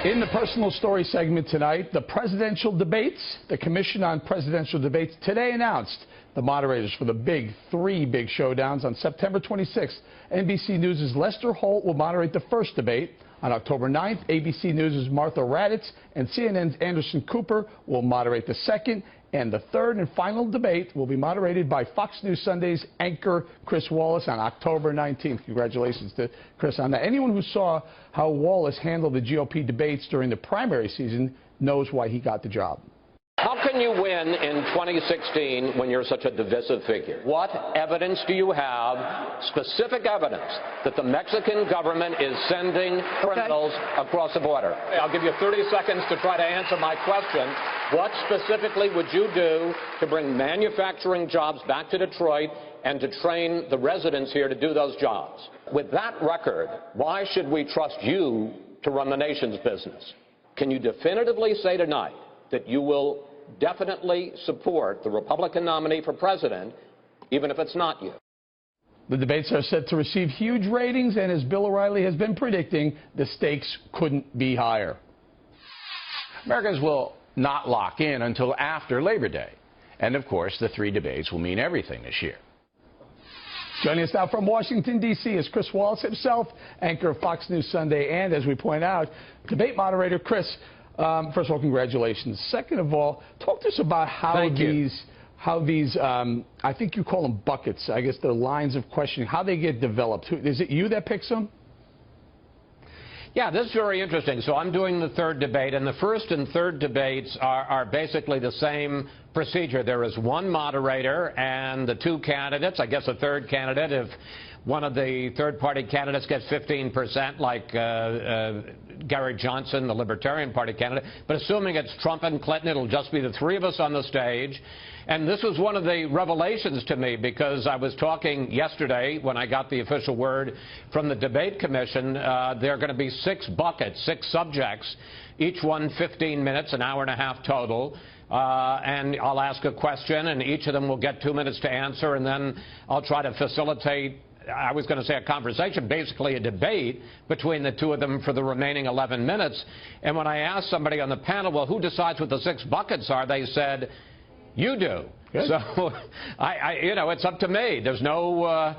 In the personal story segment tonight, the presidential debates. The Commission on Presidential Debates today announced the moderators for the three big showdowns on September 26th. NBC News' Lester Holt will moderate the first debate. On October 9th, ABC News' Martha Raddatz and CNN's Anderson Cooper will moderate the second. And the third and final debate will be moderated by Fox News Sunday's anchor Chris Wallace on October 19th. Congratulations to Chris on that. Anyone who saw how Wallace handled the GOP debates during the primary season knows why he got the job. How can you win in 2016 when you're such a divisive figure? What evidence do you have, specific evidence, that the Mexican government is sending criminals across the border? I'll give you 30 seconds to try to answer my question. What specifically would you do to bring manufacturing jobs back to Detroit and to train the residents here to do those jobs? With that record, why should we trust you to run the nation's business? Can you definitively say tonight that you will definitely support the Republican nominee for president, even if it's not you? The debates are set to receive huge ratings, and as Bill O'Reilly has been predicting, the stakes couldn't be higher. Americans will not lock in until after Labor Day. And, of course, the three debates will mean everything this year. Joining us now from Washington, D.C. is Chris Wallace himself, anchor of Fox News Sunday, and, as we point out, debate moderator. Chris, first of all, congratulations. Second of all, talk to us about how these, I think you call them buckets, I guess the lines of questioning, how they get developed. Is it you that picks them? Yeah, this is very interesting. So I'm doing the third debate, and the first and third debates are basically the same procedure. There is one moderator and the two candidates, I guess a third candidate, if one of the third-party candidates gets 15%, like Gary Johnson, the Libertarian Party candidate. But assuming it's Trump and Clinton, it'll just be the three of us on the stage. And this was one of the revelations to me, because I was talking yesterday when I got the official word from the Debate Commission. There are going to be 6 buckets, 6 subjects, each one 15 minutes, an hour and a half total. And I'll ask a question, and each of them will get 2 minutes to answer, and then I'll try to facilitate, I was going to say a conversation, basically a debate between the two of them for the remaining 11 minutes. And when I asked somebody on the panel, well, who decides what the 6 buckets are, they said, you do. Good. So, you know, it's up to me. There's no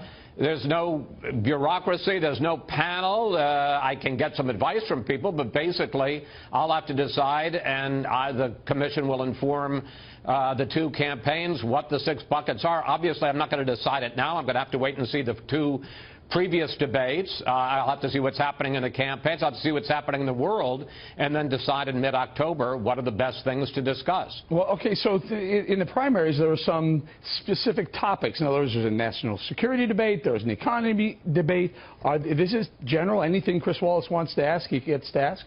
bureaucracy. There's no panel. I can get some advice from people, but basically I'll have to decide, and the commission will inform the two campaigns what the 6 buckets are. Obviously, I'm not going to decide it now. I'm going to have to wait and see the 2 previous debates. I'll have to see what's happening in the campaigns. I'll have to see what's happening in the world, and then decide in mid-October what are the best things to discuss. Well, okay, so in the primaries, there were some specific topics. In other words, there's a national security debate, there was an economy debate. This is general. Anything Chris Wallace wants to ask, he gets to ask?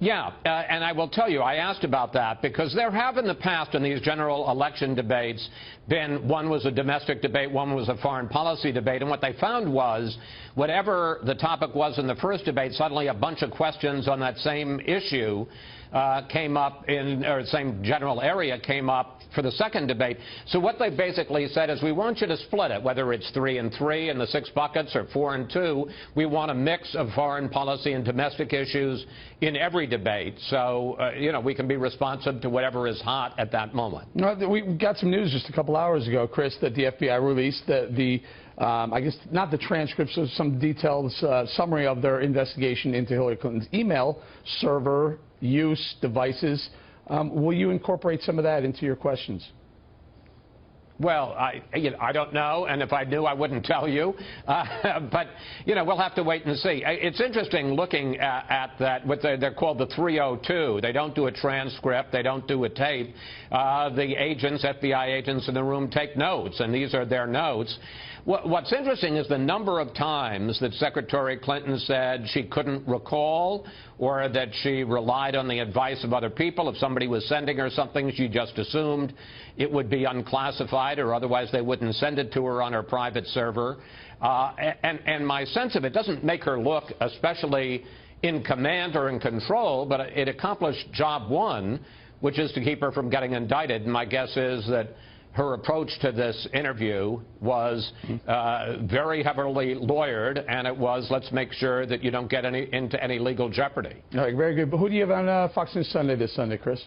Yeah, and I will tell you, I asked about that because there have in the past in these general election debates been, one was a domestic debate, one was a foreign policy debate, and what they found was whatever the topic was in the first debate, suddenly a bunch of questions on that same issue came up or same general area came up for the second debate. So what they basically said is, we want you to split it, whether it's 3 and 3 in the 6 buckets or 4 and 2. We want a mix of foreign policy and domestic issues in every debate. So, you know, we can be responsive to whatever is hot at that moment. No, we got some news just a couple hours ago, Chris, that the FBI released I guess not the transcripts, of some detailed summary of their investigation into Hillary Clinton's email server use devices. Will you incorporate some of that into your questions? Well, I don't know, and if I knew, I wouldn't tell you. But, you know, we'll have to wait and see. It's interesting looking at that. They're called the 302. They don't do a transcript. They don't do a tape. The agents, FBI agents in the room, take notes, and these are their notes. What's interesting is the number of times that Secretary Clinton said she couldn't recall, or that she relied on the advice of other people. If somebody was sending her something, she just assumed it would be unclassified, or otherwise they wouldn't send it to her on her private server. And my sense of it doesn't make her look especially in command or in control, but it accomplished job 1, which is to keep her from getting indicted. And my guess is that her approach to this interview was very heavily lawyered, and it was, let's make sure that you don't get into any legal jeopardy. All right, very good. But who do you have on Fox News Sunday this Sunday, Chris?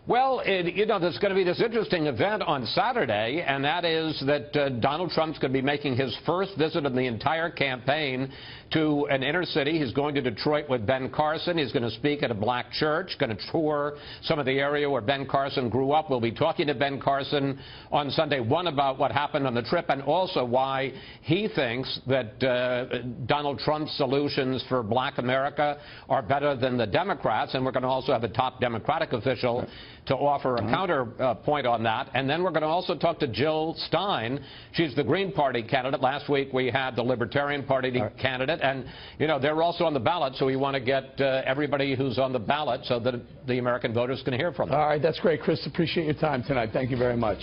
Well, you know, there's going to be this interesting event on Saturday, and that is that Donald Trump's going to be making his first visit of the entire campaign to an inner city. He's going to Detroit with Ben Carson. He's going to speak at a black church, going to tour some of the area where Ben Carson grew up. We'll be talking to Ben Carson on Sunday, one, about what happened on the trip, and also why he thinks that Donald Trump's solutions for black America are better than the Democrats. And we're going to also have a top Democratic official to offer a counterpoint on that. And then we're going to also talk to Jill Stein. She's the Green Party candidate. Last week we had the Libertarian Party candidate. And, you know, they're also on the ballot, so we want to get everybody who's on the ballot so that the American voters can hear from them. All right, that's great, Chris. Appreciate your time tonight. Thank you very much.